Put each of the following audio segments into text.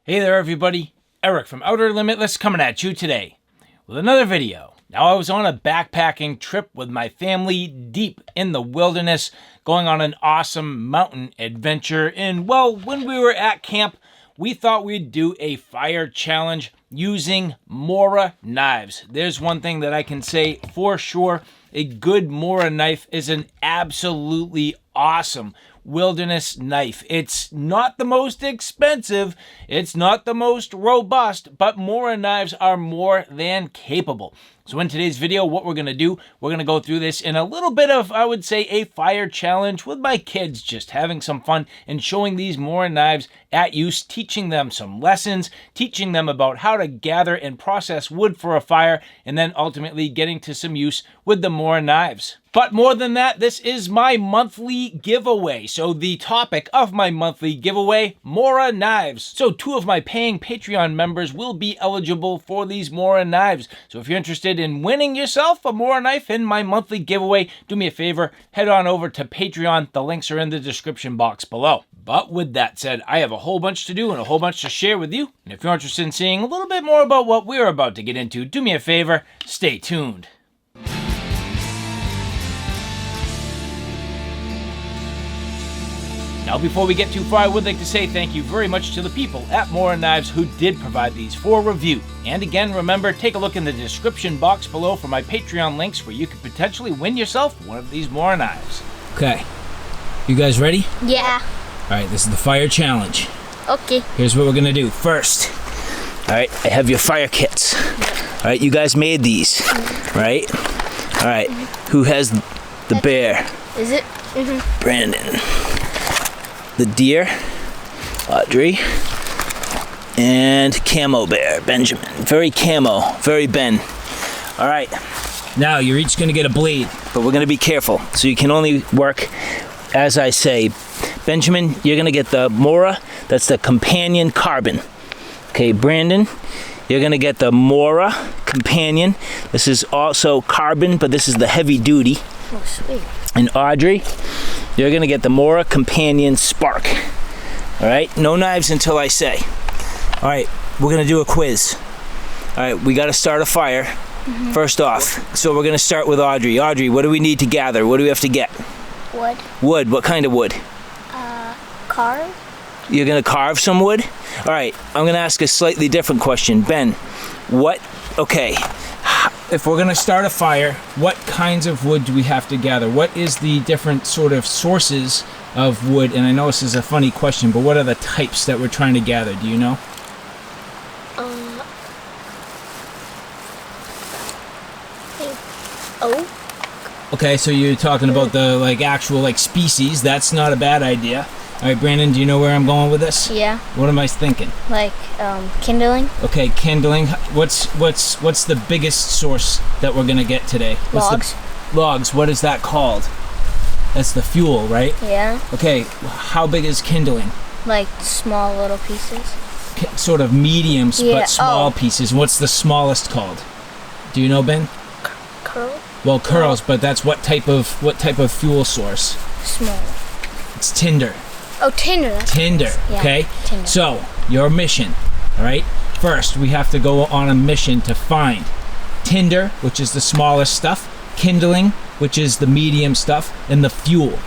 Hey there everybody, Eric from Outer Limitless coming at you today with another video. Now I was on a backpacking trip with my family deep in the wilderness, going on an awesome mountain adventure, and well, when we were at camp, we thought we'd do a fire challenge using Mora knives. There's one thing that I can say for sure, a good Mora knife is an absolutely awesome wilderness knife. It's not the most expensive, it's not the most robust, but Mora knives are more than capable. So in today's video, what we're going to do, we're going to go through this in a little bit of, I would say, a fire challenge with my kids, just having some fun and showing these Mora knives at use, teaching them some lessons, teaching them about how to gather and process wood for a fire, and then ultimately getting to some use with the Mora knives. But more than that, this is my monthly giveaway. So the topic of my monthly giveaway, Mora knives. So 2 of my paying Patreon members will be eligible for these Mora knives. So if you're interested in winning yourself a Mora knife in my monthly giveaway, do me a favor, head on over to Patreon. The links are in the description box below. But with that said, I have a whole bunch to do and a whole bunch to share with you. And if you're interested in seeing a little bit more about what we're about to get into, do me a favor, stay tuned. Now, before we get too far, I would like to say thank you very much to the people at Mora Knives who did provide these for review. And again, remember, take a look in the description box below for my Patreon links where you could potentially win yourself one of these Mora Knives. Okay, you guys ready? Yeah. All right, this is the fire challenge. Okay. Here's what we're gonna do. First, all right, I have your fire kits. All right, you guys made these, right? All right, who has the bear? Is it? Brandon. The deer, Audrey, and camo bear, Benjamin. Very camo, very Ben. All right, now you're each gonna get a blade, but we're gonna be careful. So you can only work as I say. Benjamin, you're gonna get the Mora, that's the companion carbon. Okay, Brandon, you're gonna get the Mora companion. This is also carbon, but this is the heavy duty. Oh, sweet. And Audrey, you're gonna get the Mora Companion Spark. All right, no knives until I say. All right, we're gonna do a quiz. All right, we gotta start a fire. First off, so we're gonna start with Audrey. Audrey, what do we need to gather? What do we have to get? Wood. Wood, what kind of wood? Carve. You're gonna carve some wood? All right, I'm gonna ask a slightly different question. Ben, if we're gonna start a fire, what kinds of wood do we have to gather? What is the different sort of sources of wood? And I know this is a funny question, but what are the types that we're trying to gather? Do you know? Oak. Okay, so you're talking about the actual species. That's not a bad idea. All right, Brandon, do you know where I'm going with this? Yeah. What am I thinking? Kindling. Okay, kindling. What's the biggest source that we're gonna get today? Logs. Logs. What is that called? That's the fuel, right? Yeah. Okay, how big is kindling? Like small little pieces. Sort of mediums, Yeah. but small pieces. What's the smallest called? Do you know, Ben? Curl. Well, curls, but that's what type of fuel source? Small. It's tinder. Oh, tinder. Tinder, Yeah, okay? tinder. So, your mission, all right? First, we have to go on a mission to find tinder, which is the smallest stuff, kindling, which is the medium stuff, and the fuel,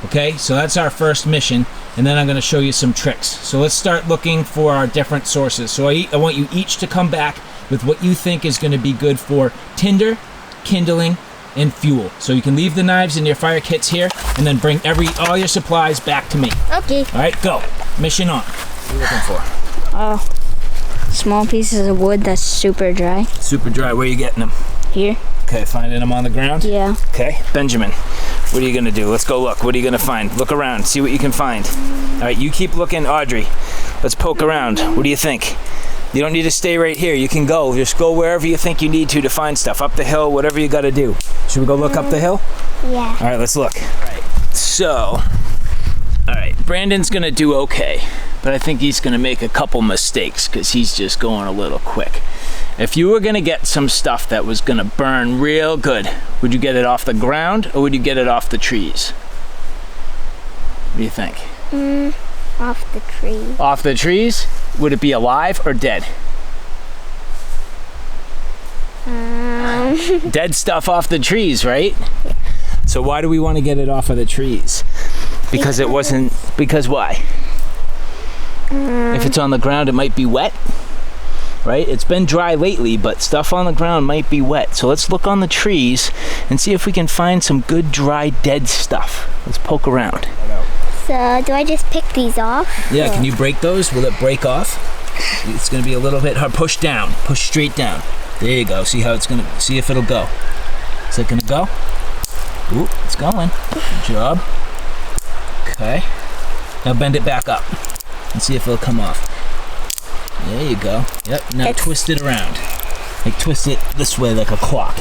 okay? So that's our first mission, and then I'm gonna show you some tricks. So let's start looking for our different sources. So I want you each to come back with what you think is gonna be good for tinder, kindling, and fuel. So you can leave the knives and your fire kits here, and then bring all your supplies back to me. Okay. All right, go. Mission on. What are you looking for? Small pieces of wood that's super dry. Super dry. Where are you getting them? Here. Okay, finding them on the ground? Yeah. Okay, Benjamin, what are you gonna do? Let's go look. What are you gonna find? Look around, see what you can find. All right, you keep looking. Audrey, let's poke around. What do you think? You don't need to stay right here. You can go. Just go wherever you think you need to find stuff. Up the hill, whatever you gotta do. Should we go look up the hill? Yeah. All right, let's look. All right, so, all right, Brandon's gonna do okay, but I think he's gonna make a couple mistakes because he's just going a little quick. If you were gonna get some stuff that was gonna burn real good, would you get it off the ground or would you get it off the trees? What do you think? Off the tree. Off the trees? Would it be alive or dead? Dead stuff off the trees, right? Yeah. So why do we want to get it off of the trees? Because it wasn't, because why? If it's on the ground, it might be wet, right? It's been dry lately, but stuff on the ground might be wet. So let's look on the trees and see if we can find some good, dry, dead stuff. Let's poke around. So do I just pick these off? Yeah, can you break those? Will it break off? It's gonna be a little bit hard. Push down, push straight down. There you go. See how it's gonna, see if it'll go. Is it gonna go? Ooh, it's going. Good job. Okay. Now bend it back up and see if it'll come off. There you go. Yep, now twist it around. Like twist it this way like a clock.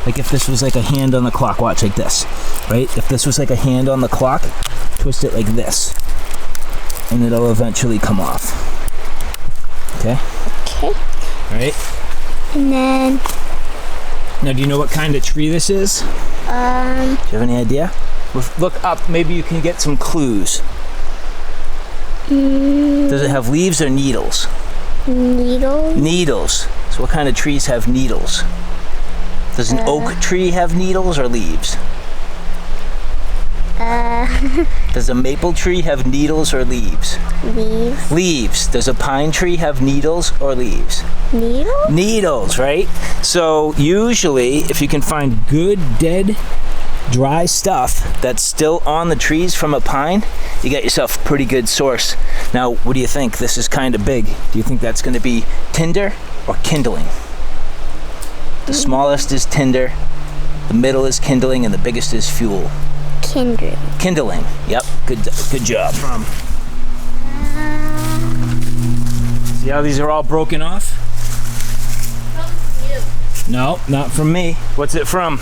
Like if this was like a hand on the clock, watch like this, right? If this was like a hand on the clock, twist it like this and it'll eventually come off. Okay? Okay. All right. And then... Now do you know what kind of tree this is? Do you have any idea? Look up, maybe you can get some clues. Does it have leaves or needles? Needles. Needles. So what kind of trees have needles? Does an oak tree have needles or leaves? Does a maple tree have needles or leaves? Leaves. Leaves. Does a pine tree have needles or leaves? Needles? Needles, right? So usually if you can find good, dead, dry stuff that's still on the trees from a pine, you got yourself a pretty good source. Now, what do you think? This is kind of big. Do you think that's going to be tinder or kindling? The smallest is tinder, the middle is kindling, and the biggest is fuel. Kindred. Kindling. Yep. Good job. See how these are all broken off? From you. No, not from me. What's it from?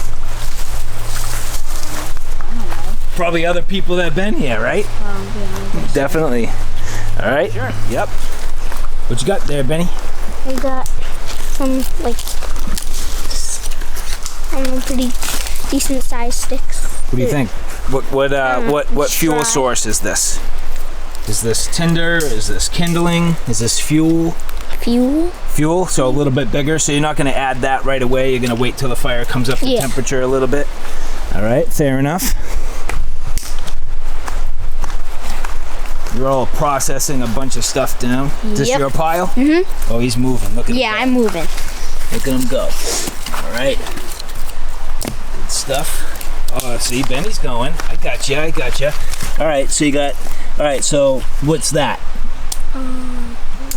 Probably other people that have been here, right? Definitely. All right. Sure. Yep. What you got there, Benny? I got some like pretty decent sized sticks. What do you think? What fuel source is this? Is this tinder? Is this kindling? Is this fuel? Fuel. Fuel, so a little bit bigger. So you're not going to add that right away. You're going to wait till the fire comes up to temperature a little bit. All right, fair enough. You're all processing a bunch of stuff down. Is this your pile? Mm-hmm. Oh, he's moving. Look at him. Yeah, I'm moving. Look at him go. All right. Good stuff. Oh, see, Benny's going. I got you. All right, so you got... All right, so what's that?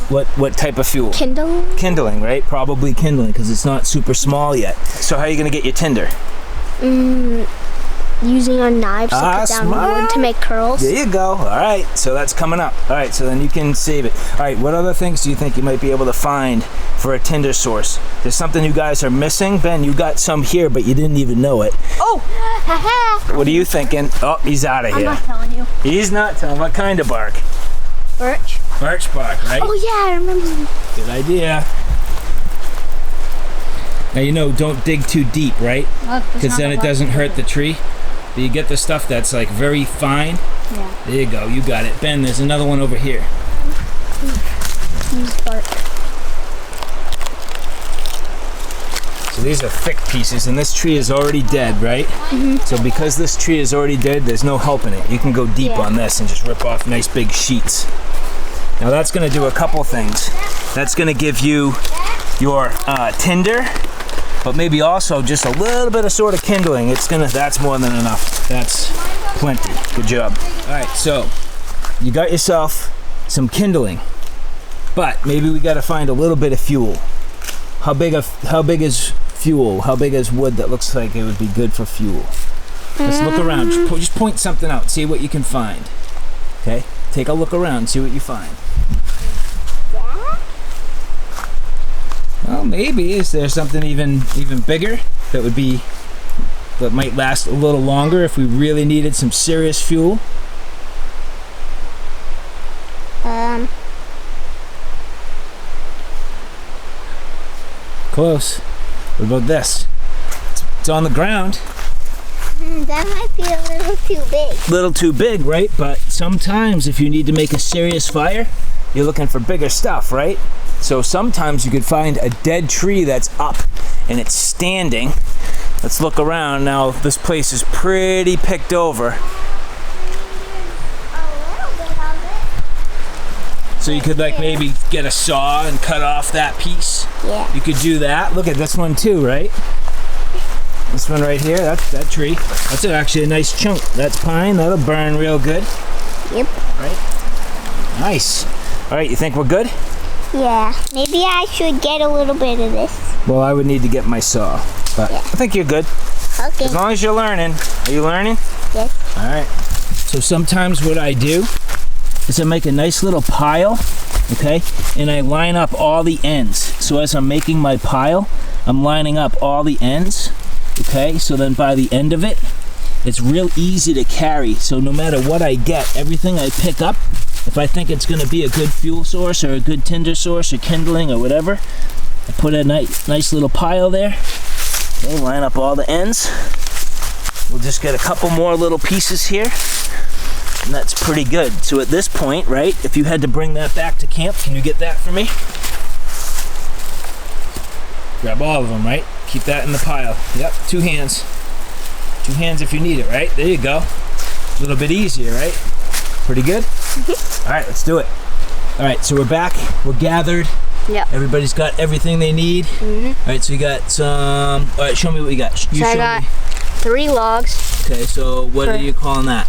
What type of fuel? Kindling. Kindling, right? Probably kindling, because it's not super small yet. So how are you going to get your tinder? Using our knives to cut down wood to make curls. There you go. All right, so that's coming up. All right, so then you can save it. All right, what other things do you think you might be able to find for a tinder source? There's something you guys are missing. Ben, you got some here, but you didn't even know it. Oh! What are you thinking? Oh, he's out of here. I'm not telling you. He's not telling. What kind of bark? Birch. Birch bark, right? Oh yeah, I remember. Good idea. Now you know, don't dig too deep, right? Because then it doesn't hurt the tree. But you get the stuff that's like very fine. Yeah. There you go, you got it. Ben, there's another one over here. Use bark. So these are thick pieces, and this tree is already dead, right? Mm-hmm. So because this tree is already dead, there's no helping it. You can go deep on this and just rip off nice big sheets. Now that's going to do a couple things. That's going to give you your tinder, but maybe also just a little bit of sort of kindling. That's more than enough. That's plenty. Good job. All right, so you got yourself some kindling, but maybe we got to find a little bit of fuel. How big is fuel? How big is wood that looks like it would be good for fuel? Let's look around. Just point something out. See what you can find. Okay? Take a look around. See what you find. Well, maybe. Is there something even bigger that might last a little longer if we really needed some serious fuel? Close. What about this? It's on the ground. That might be a little too big. Little too big, right? But sometimes if you need to make a serious fire, you're looking for bigger stuff, right? So sometimes you could find a dead tree that's up and it's standing. Let's look around. Now this place is pretty picked over. So you could like maybe get a saw and cut off that piece. Yeah. You could do that. Look at this one too, right? This one right here, that's that tree. That's actually a nice chunk. That's pine, that'll burn real good. Yep. Right? Nice. All right, you think we're good? Yeah. Maybe I should get a little bit of this. Well, I would need to get my saw, but Yeah. I think you're good. Okay. As long as you're learning. Are you learning? Yes. All right. So sometimes what I do is I make a nice little pile, okay? And I line up all the ends. So as I'm making my pile, I'm lining up all the ends, okay? So then by the end of it, it's real easy to carry. So no matter what I get, everything I pick up, if I think it's gonna be a good fuel source or a good tinder source or kindling or whatever, I put a nice little pile there. Okay, line up all the ends. We'll just get a couple more little pieces here. And that's pretty good. So at this point, right, if you had to bring that back to camp, can you get that for me? Grab all of them, right? Keep that in the pile. Yep, 2 hands. 2 hands if you need it, right? There you go. A little bit easier, right? Pretty good? All right, let's do it. All right, so we're back. We're gathered. Yep. Everybody's got everything they need. All right, so you got some... All right, show me what you got. You So I show got me. 3 logs. Okay, so what are you calling that?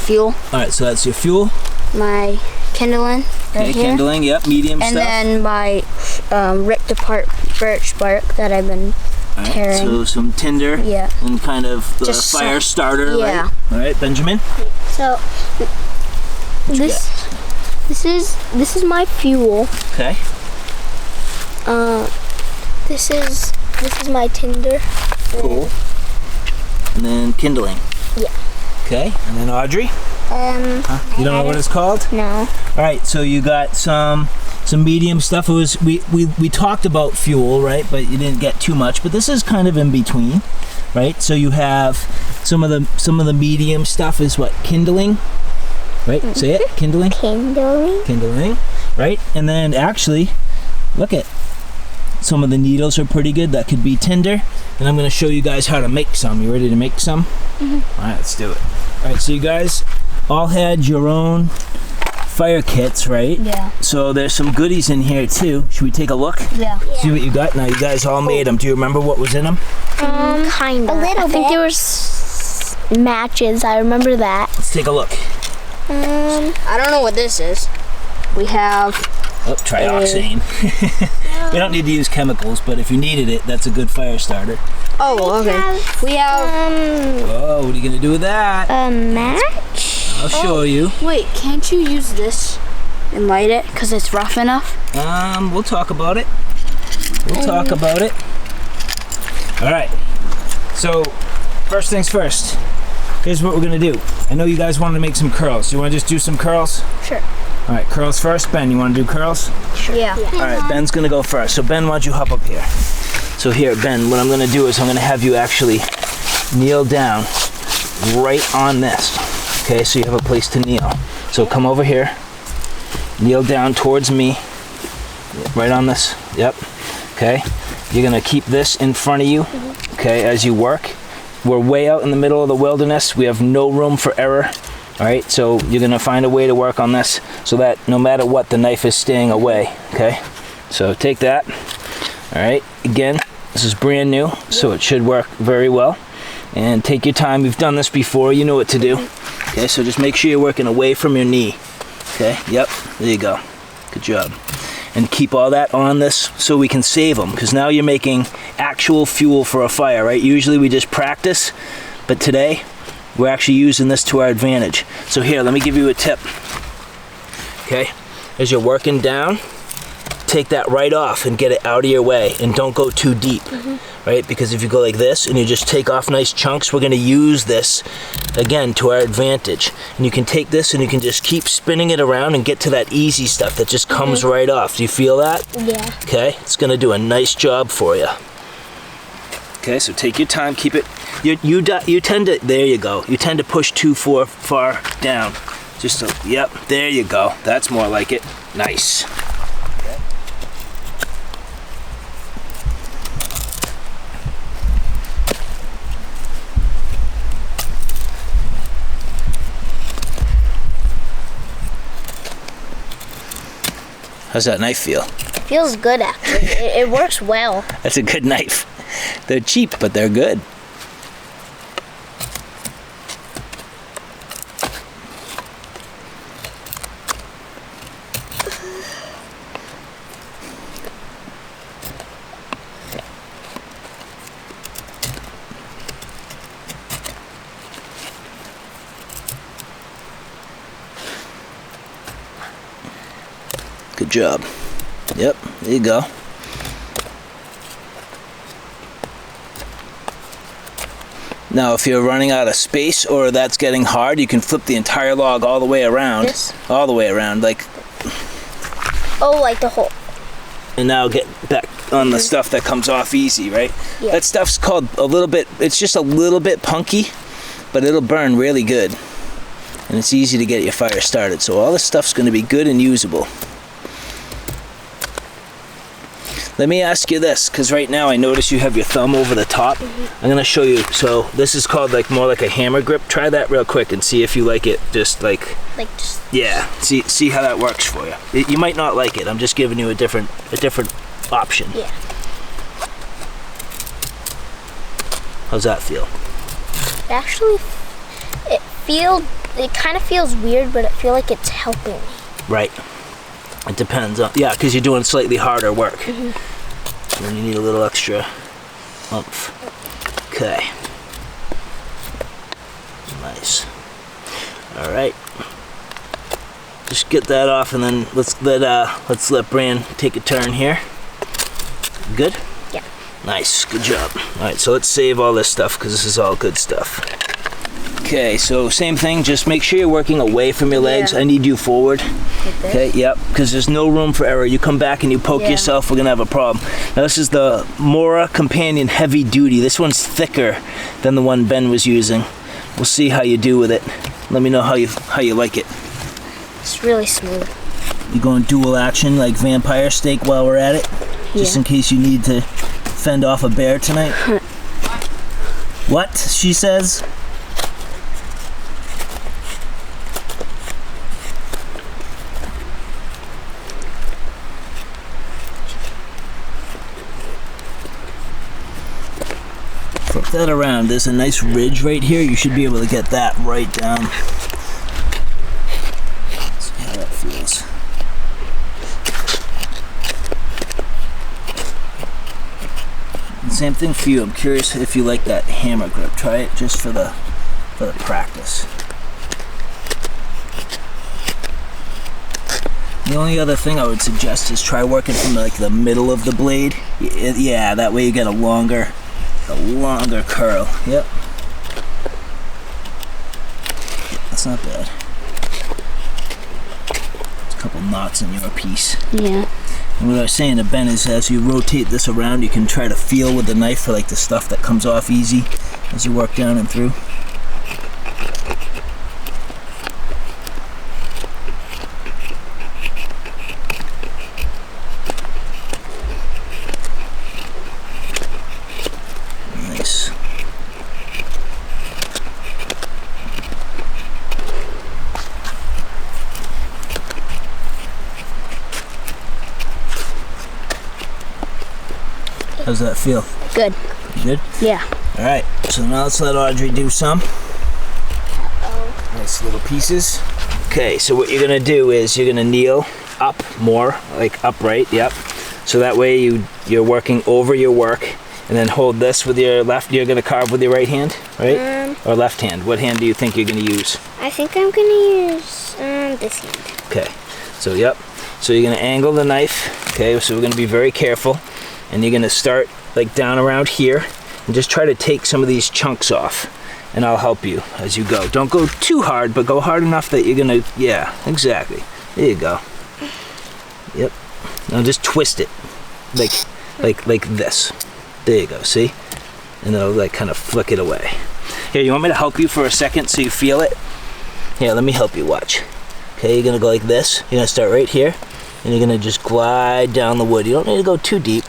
Fuel. All right, so that's your fuel. My kindling. Okay, Right here. kindling, yep, medium And stuff. then my ripped apart birch bark that I've been All right, tearing. so some tinder Yeah. and kind of the Just fire some- starter, yeah. right? All right, Benjamin. So this is my fuel. Okay. This is my tinder. Cool. And then kindling. Yeah. Okay, and then Audrey. You don't know what it's called? No. All right, so you got some medium stuff. It was we talked about fuel, right? But you didn't get too much. But this is kind of in between, right? So you have some of the medium stuff is what, kindling, right? Say it, kindling. Kindling, right? And then actually, look at some of the needles are pretty good. That could be tinder. And I'm going to show you guys how to make some. You ready to make some? Mm-hmm. All right, let's do it. All right, so you guys all had your own fire kits, right? Yeah. So there's some goodies in here too. Should we take a look? Yeah. See what you got? Now you guys all made them. Do you remember what was in them? Kind of. A little bit. I think there was matches. I remember that. Let's take a look. I don't know what this is. We have. Oh, trioxane. We don't need to use chemicals, but if you needed it, that's a good fire starter. Oh, okay. We have Oh, what are you gonna do with that? a match. I'll show you. Wait, can't you use this and light it because it's rough enough? We'll talk about it. We'll talk about it. All right. So, first things first. Here's what we're gonna do. I know you guys wanted to make some curls. You want to just do some curls? Sure. All right, curls first. Ben, you want to do curls? Yeah. All right, Ben's gonna go first. So Ben, why don't you hop up here? So here, Ben, what I'm gonna do is I'm gonna have you actually kneel down right on this. Okay, so you have a place to kneel. So come over here, kneel down towards me, right on this. Yep. Okay. You're gonna keep this in front of you. Okay, as you work. We're way out in the middle of the wilderness. We have no room for error. All right, so you're gonna find a way to work on this so that no matter what, the knife is staying away, okay? So take that, all right? Again, this is brand new, so it should work very well. And take your time, you've done this before, you know what to do. Okay, so just make sure you're working away from your knee. Okay, yep, there you go, good job. And keep all that on this so we can save them, because now you're making actual fuel for a fire, right? Usually we just practice, but today, we're actually using this to our advantage. So here, let me give you a tip. Okay, as you're working down, take that right off and get it out of your way, and don't go too deep, right? Because if you go like this and you just take off nice chunks, we're gonna use this again to our advantage. And you can take this and you can just keep spinning it around and get to that easy stuff that just comes right off. Do you feel that? Yeah. Okay, it's gonna do a nice job for you. Okay, so take your time, keep it. You tend to, there you go. You tend to push too far down. Just so, yep, there you go. That's more like it. Nice. Okay. How's that knife feel? It feels good, actually. It works well. That's a good knife. They're cheap, but they're good. Good job. Yep, there you go. Now, if you're running out of space or that's getting hard, you can flip the entire log all the way around. This? All the way around, like. Oh, like the whole. And now get back on the stuff that comes off easy, right? Yeah. That stuff's called a little bit, it's just a little bit punky, but it'll burn really good. And it's easy to get your fire started. So all this stuff's going to be good and usable. Let me ask you this, because right now I notice you have your thumb over the top. I'm going to show you. So this is called like more like a hammer grip. Try that real quick and see if you like it. Just like yeah. See how that works for you. You might not like it. I'm just giving you a different option. Yeah. How's that feel? Actually, it kind of feels weird, but I feel like it's helping me. Right. It depends on, yeah, because you're doing slightly harder work. And then you need a little extra oomph. Okay. Nice. All right. Just get that off, and then let's let Bran take a turn here. Good? Yeah. Nice. Good job. All right, so let's save all this stuff because this is all good stuff. Okay, so same thing, just make sure you're working away from your legs. Yeah. I need you forward. Like okay, yep, because there's no room for error. You come back and you poke yourself, we're gonna have a problem. Now this is the Mora Companion Heavy Duty. This one's thicker than the one Ben was using. We'll see how you do with it. Let me know how you like it. It's really smooth. You going dual action like vampire steak while we're at it? Just in case you need to fend off a bear tonight? What? She says? Flip that around. There's a nice ridge right here. You should be able to get that right down. Let's see how that feels. And same thing for you. I'm curious if you like that hammer grip. Try it just for the practice. The only other thing I would suggest is try working from like the middle of the blade. Yeah, that way you get a longer curl. Yep. That's not bad. There's a couple knots in your piece. Yeah. And what I was saying to Ben is as you rotate this around, you can try to feel with the knife for like the stuff that comes off easy as you work down and through. Nice. How's that feel? Good. Good? Yeah. All right, so now let's let Audrey do some. Nice little pieces. Okay, so what you're gonna do is you're gonna kneel up more, like upright, yep. So that way you're working over your work, and then hold this with your left. You're gonna carve with your right hand, right? Or left hand. What hand do you think you're gonna use? I think I'm gonna use this hand. Okay, so yep. So you're gonna angle the knife, okay? So we're gonna be very careful. And you're gonna start like down around here and just try to take some of these chunks off, and I'll help you as you go. Don't go too hard, but go hard enough that you're gonna, yeah, exactly. There you go. Yep. Now just twist it like this. There you go, see? and it'll like kind of flick it away. Here, you want me to help you for a second so you feel it? Here, let me help you, watch. Okay, you're gonna go like this. You're gonna start right here, and you're gonna just glide down the wood. You don't need to go too deep.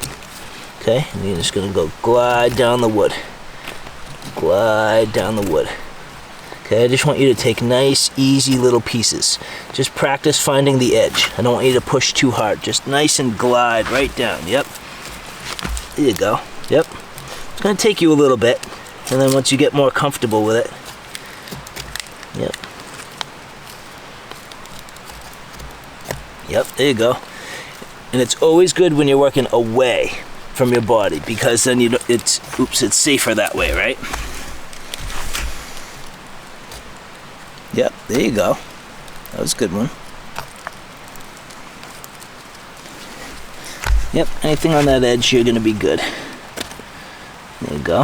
Okay, and you're just gonna go glide down the wood. Glide down the wood. Okay, I just want you to take nice, easy little pieces. Just practice finding the edge. I don't want you to push too hard. Just nice and glide right down. Yep. There you go. Yep. It's gonna take you a little bit, and then once you get more comfortable with it, yep. Yep, there you go. And it's always good when you're working away from your body, because then it's safer that way, right? Yep, there you go. That was a good one. Yep, anything on that edge, you're gonna be good. There you go.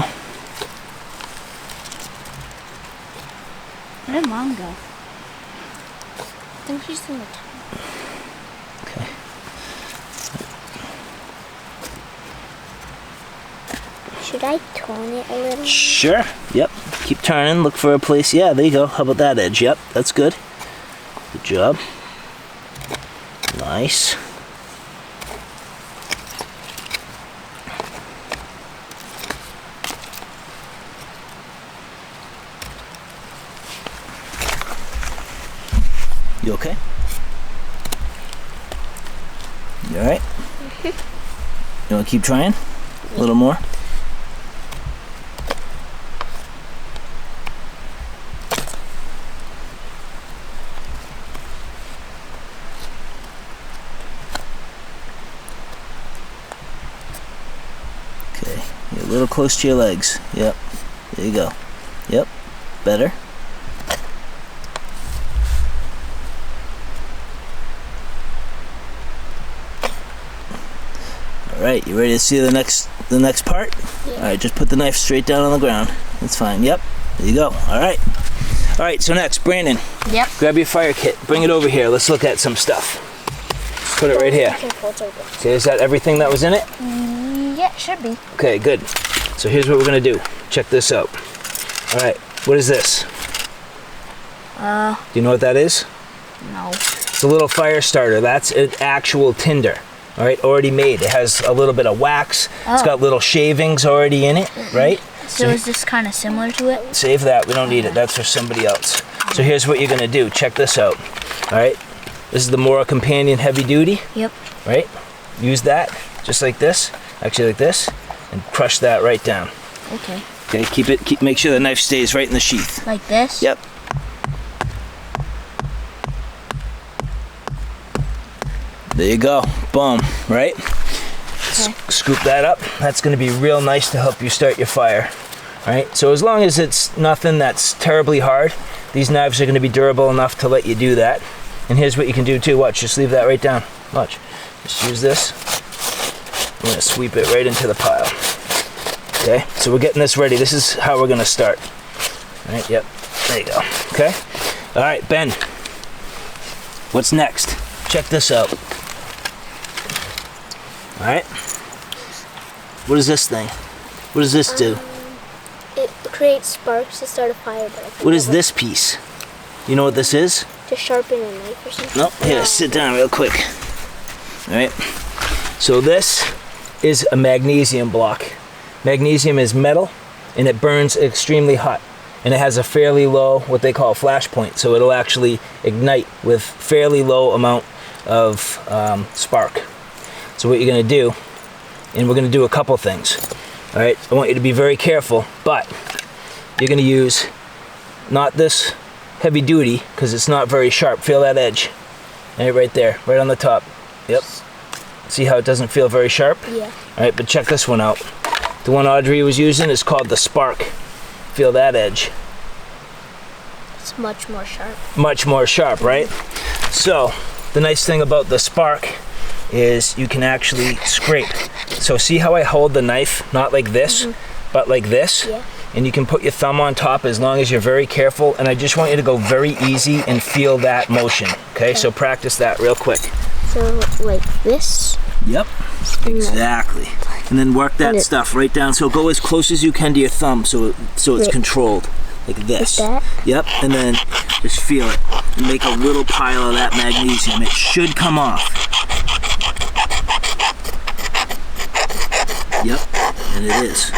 Where did Mom go? I think she's in the top. Okay. Should I turn it a little? Sure. Yep. Keep turning. Look for a place. Yeah, there you go. How about that edge? Yep, that's good. Good job. Nice. You okay? You alright? You want to keep trying? A little more? Okay, you're a little close to your legs. Yep, there you go. Yep, better. Alright, you ready to see the next part? Yeah. Alright, just put the knife straight down on the ground. That's fine. Yep, there you go. Alright. Alright, so next, Brandon. Yep. Grab your fire kit. Bring it over here. Let's look at some stuff. Put it right here. Okay, is that everything that was in it? Yeah, it should be. Okay, good. So here's what we're gonna do. Check this out. Alright, what is this? Do you know what that is? No. It's a little fire starter. That's an actual tinder. All right, already made. It has a little bit of wax. It's got little shavings already in it, right? So is this kind of similar to it? Save that. We don't need it. That's for somebody else. So here's what you're gonna do. Check this out. All right, this is the Mora Companion Heavy Duty. Yep. Right. Use that just like this. Actually, like this, and crush that right down. Okay. Okay. Make sure the knife stays right in the sheath. Like this? Yep. There you go. Boom. Right? Okay. Scoop that up. That's going to be real nice to help you start your fire. All right? So as long as it's nothing that's terribly hard, these knives are going to be durable enough to let you do that. And here's what you can do too. Watch. Just leave that right down. Watch. Just use this. I'm going to sweep it right into the pile. Okay? So we're getting this ready. This is how we're going to start. All right? Yep. There you go. Okay? All right, Ben. What's next? Check this out. All right. What is this thing? What does this do? It creates sparks to start a fire. What is this piece? You know what this is? To sharpen a knife or something? Nope. Here, sit down real quick. All right. So this is a magnesium block. Magnesium is metal, and it burns extremely hot. And it has a fairly low, what they call flash point. So it'll actually ignite with fairly low amount of spark. So what you're gonna do, and we're gonna do a couple things. All right, I want you to be very careful, but you're gonna use not this heavy duty, because it's not very sharp. Feel that edge. Right there, right on the top. Yep. See how it doesn't feel very sharp? Yeah. All right, but check this one out. The one Audrey was using is called the Spark. Feel that edge. It's much more sharp. Much more sharp, right? So the nice thing about the Spark is you can actually scrape. So see how I hold the knife, not like this, but like this? Yeah. And you can put your thumb on top as long as you're very careful. And I just want you to go very easy and feel that motion. Okay, so practice that real quick. So like this? Yep, exactly. and then work that stuff right down. So go as close as you can to your thumb, so it's controlled, like this. Like that? Yep, and then just feel it. And make a little pile of that magnesium. It should come off. Yep, and it is.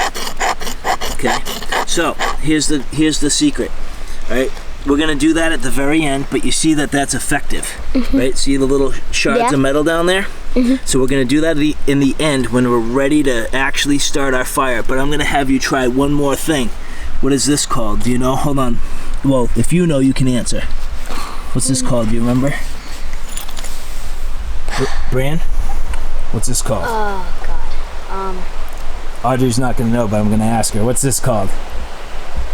Okay, so here's the secret. All right, we're gonna do that at the very end, but you see that that's effective, right? See the little shards of metal down there? So we're gonna do that in the end when we're ready to actually start our fire. But I'm gonna have you try one more thing. What is this called? Do you know? Hold on. Well, if you know, you can answer. What's this called? Do you remember? Bran? What's this called? Oh God. Audrey's not gonna know, but I'm gonna ask her. What's this called?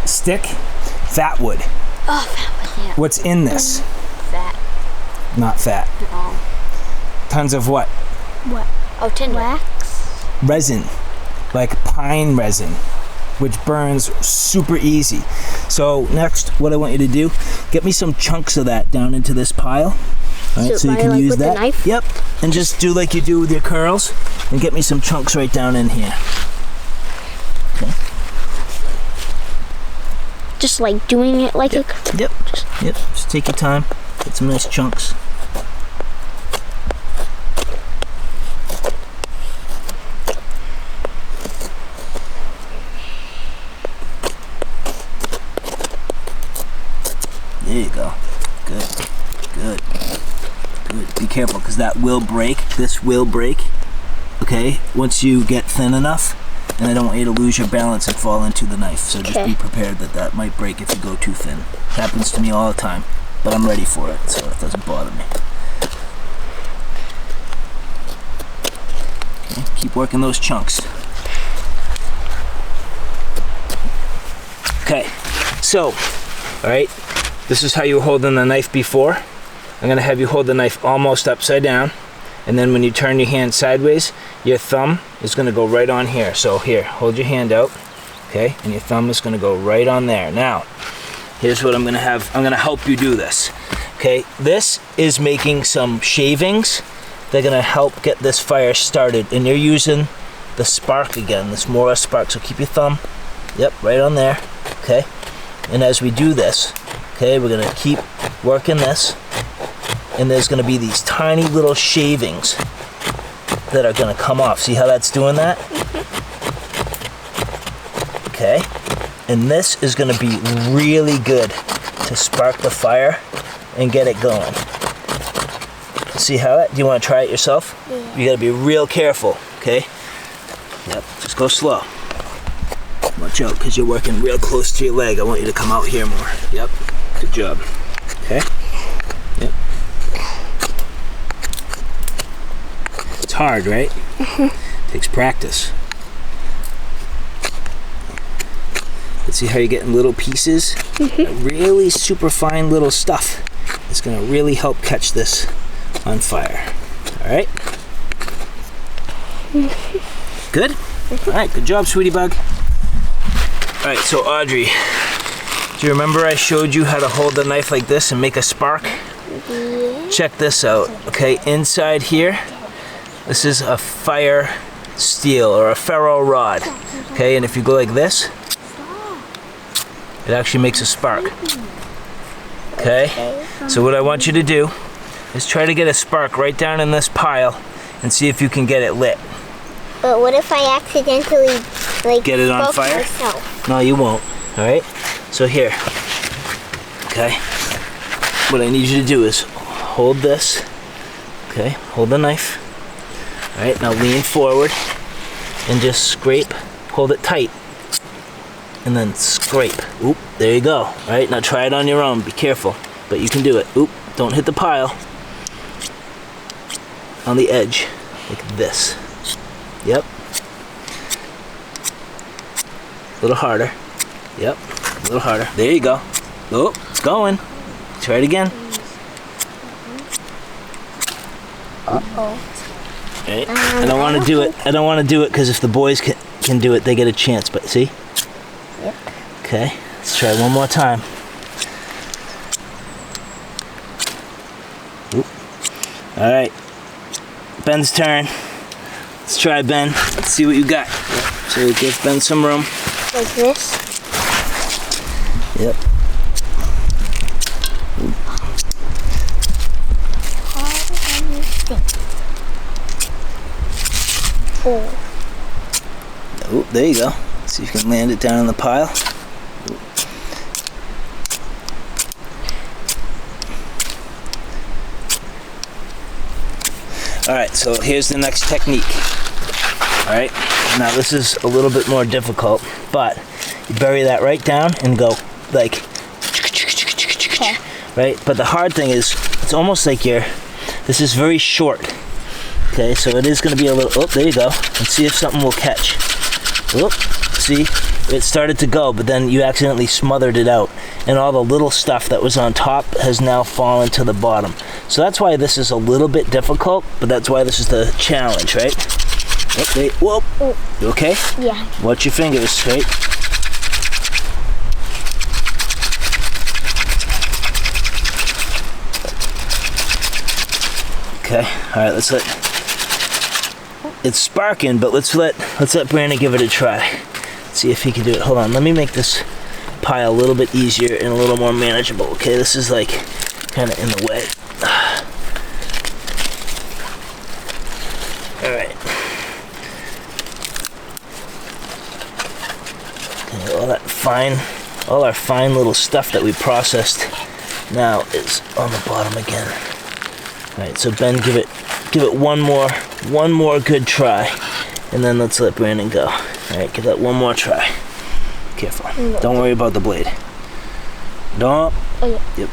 Stick? Fat wood. Oh, fat wood. Yeah. What's in this? Fat. Not fat. Tons of what? What? Oh, tinder. Wax? Resin. Like pine resin, which burns super easy. So next, what I want you to do, get me some chunks of that down into this pile. All right, so you can use that. Knife? Yep, and just do like you do with your curls, and get me some chunks right down in here. Okay. Just like doing it like Yep. Just take your time. Get some nice chunks. There you go. Good. Be careful, because that will break. This will break. Okay? Once you get thin enough, and I don't want you to lose your balance and fall into the knife. So just be prepared that might break if you go too thin. It happens to me all the time, but I'm ready for it, so it doesn't bother me. Okay, keep working those chunks. Okay, so, all right, this is how you were holding the knife before. I'm gonna have you hold the knife almost upside down, and then when you turn your hand sideways, your thumb is gonna go right on here. So here, hold your hand out, okay, and your thumb is gonna go right on there. Now, here's what I'm gonna have. I'm gonna help you do this, okay? This is making some shavings. They're gonna help get this fire started, and you're using the spark again, this Mora spark. So keep your thumb, yep, right on there, okay? And as we do this, okay, we're gonna keep working this, and there's gonna be these tiny little shavings that are gonna come off. See how that's doing that? Okay, and this is gonna be really good to spark the fire and get it going. See how it? Do you wanna try it yourself? Yeah. You gotta be real careful, okay? Yep, just go slow. Watch out, because you're working real close to your leg. I want you to come out here more. Yep, good job. Okay, yep. It's hard, right? Takes practice. Let's see how you're getting little pieces. Really super fine little stuff. It's gonna really help catch this on fire. All right? Good? All right, good job, sweetie bug. All right, so Audrey, do you remember I showed you how to hold the knife like this and make a spark? Yeah. Check this out, okay? Inside here, this is a fire steel or a ferro rod, okay? And if you go like this, it actually makes a spark, okay? So what I want you to do is try to get a spark right down in this pile and see if you can get it lit. But what if I accidentally get it on fire? Myself? No, you won't. All right. So here, okay. What I need you to do is hold this. Okay. Hold the knife. All right. Now lean forward and just scrape. Hold it tight, and then scrape. Oop. There you go. All right. Now try it on your own. Be careful, but you can do it. Oop. Don't hit the pile. On the edge, like this. Yep. A little harder. Yep. A little harder. There you go. Oh, it's going. Try it again. Uh-oh. Right. I don't want to do it. I don't want to do it because if the boys can do it, they get a chance. But see? Yep. Okay. Let's try one more time. Oop. All right. Ben's turn. Let's try, Ben. Let's see what you got. So give Ben some room. Like this. Yep. Oh, there you go. See if you can land it down in the pile. Alright, so here's the next technique. Alright, now this is a little bit more difficult, but you bury that right down and go like, Okay. right? But the hard thing is, it's almost like this is very short. Okay, so it is going to be a little, oh, there you go. Let's see if something will catch. Oh, see, it started to go, but then you accidentally smothered it out. And all the little stuff that was on top has now fallen to the bottom. So that's why this is a little bit difficult, but that's why this is the challenge, right? Okay, whoa. You okay? Yeah. Watch your fingers, right? Okay, all right, let's let, it's sparking, but let's let Brandon give it a try. See if he can do it. Hold on, let me make this pile a little bit easier and a little more manageable. Okay, this is like kind of in the way. All right. Okay, all our fine little stuff that we processed now is on the bottom again. All right, so Ben, give it one more good try, and then let's let Brandon go. All right, give that one more try. Careful. Don't worry about the blade. Don't. Oh, yeah. Yep.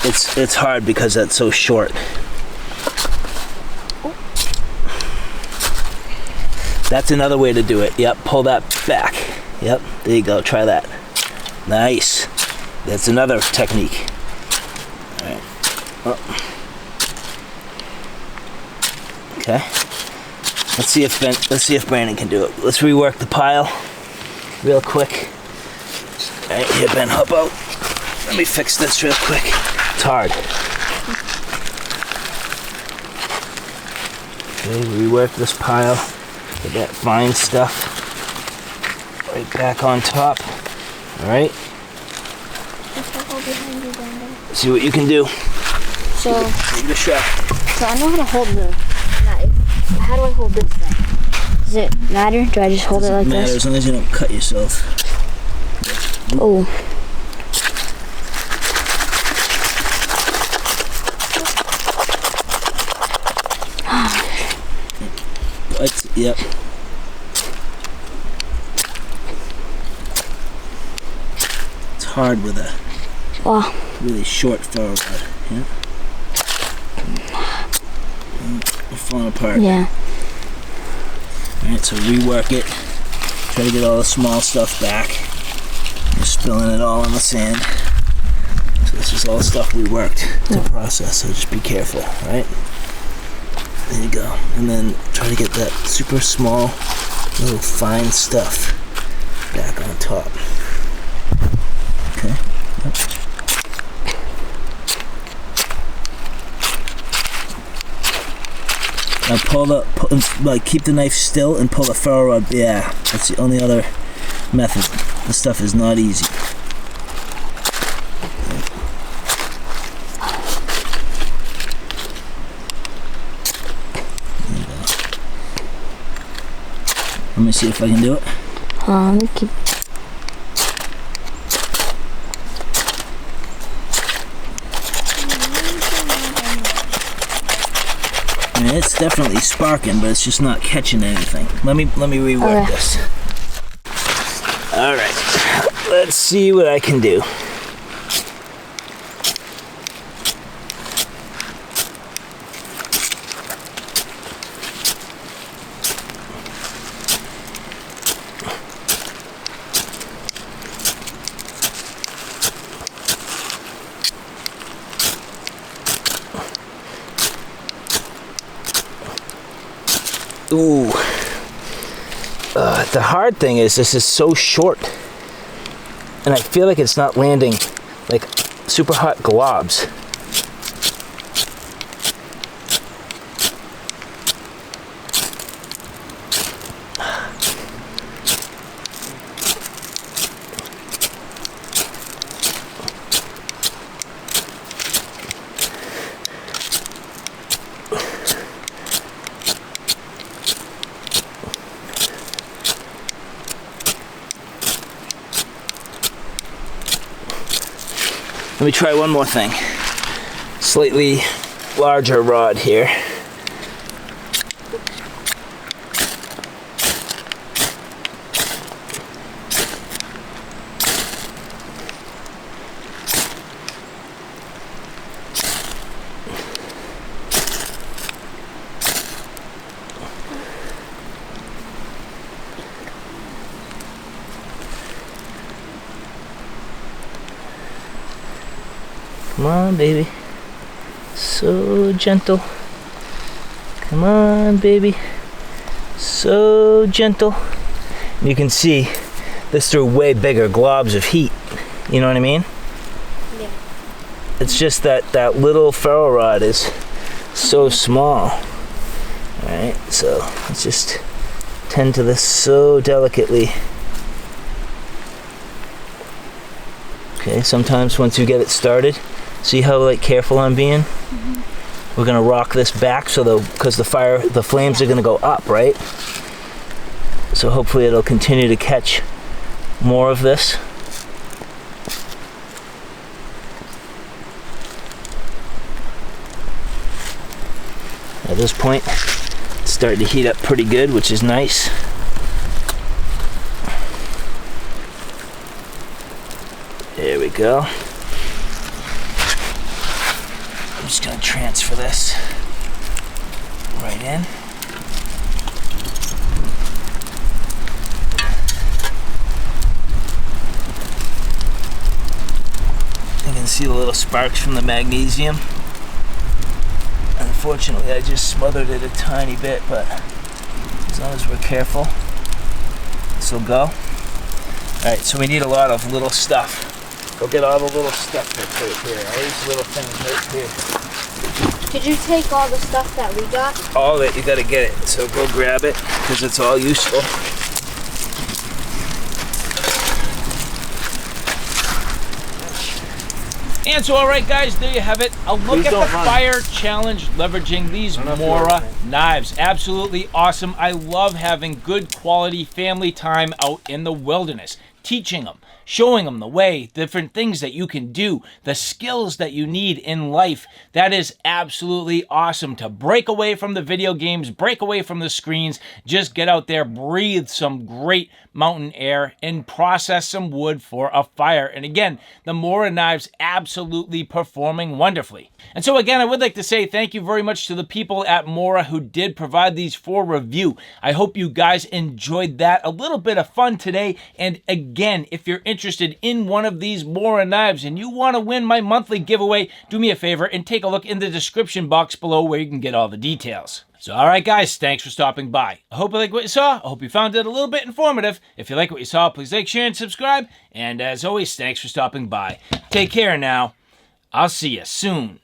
It's hard because that's so short. That's another way to do it. Yep, pull that back. Yep, there you go. Try that. Nice. That's another technique. All right. Oh. Okay. Let's see if Brandon can do it. Let's rework the pile real quick. All right, here, Ben, hop out. Let me fix this real quick. It's hard. Okay, rework this pile. Get that fine stuff right back on top. All right. See what you can do. So, give it a shot. So I know how to hold the knife. How do I hold this thing? Does it matter? Do I just hold it like Doesn't matter this? as long as you don't cut yourself. Oh. Yep. It's hard with a really short ferro rod. Yeah. We're falling apart. Yeah. Alright, so rework it. Try to get all the small stuff back. You're spilling it all in the sand. So this is all stuff we worked to process, so just be careful, right? There you go. And then try to get that super small, little fine stuff back on top. Okay. Yep. Now keep the knife still and pull the ferro rod. Yeah, that's the only other method. This stuff is not easy. Let me see if I can do it. Let me keep. I mean, it's definitely sparking, but it's just not catching anything. Let me rework this. All right, let's see what I can do. Ooh. The hard thing is this is so short. And I feel like it's not landing like super hot globs. Let me try one more thing. Slightly larger rod here. Come on, baby. So gentle. Come on, baby. So gentle. And you can see this threw way bigger globs of heat. You know what I mean? Yeah. It's just that that little ferro rod is so small. Alright, so let's just tend to this so delicately. Okay, sometimes once you get it started, see how like careful I'm being? Mm-hmm. We're gonna rock this back so because the flames are gonna go up, right? So hopefully it'll continue to catch more of this. At this point, it's starting to heat up pretty good, which is nice. There we go. I'm just going to transfer this right in. You can see the little sparks from the magnesium. Unfortunately, I just smothered it a tiny bit, but as long as we're careful, this will go. Alright, so we need a lot of little stuff. Go get all the little stuff that's right here. All these little things right here. Did you take all the stuff that we got? All of it, you gotta get it. So go grab it, because it's all useful. And so, alright guys, there you have it. A look at the fire challenge leveraging these Mora knives. Absolutely awesome. I love having good quality family time out in the wilderness. Teaching them, showing them the way, different things that you can do, the skills that you need in life. That is absolutely awesome to break away from the video games, break away from the screens, just get out there, breathe some great mountain air, and process some wood for a fire. And again, the Mora knives absolutely performing wonderfully. And so again, I would like to say thank you very much to the people at Mora who did provide these for review. I hope you guys enjoyed that. A little bit of fun today. And again, if you're interested in one of these Mora knives and you want to win my monthly giveaway, do me a favor and take a look in the description box below where you can get all the details. So alright guys, thanks for stopping by. I hope you like what you saw. I hope you found it a little bit informative. If you like what you saw, please like, share, and subscribe. And as always, thanks for stopping by. Take care now. I'll see you soon.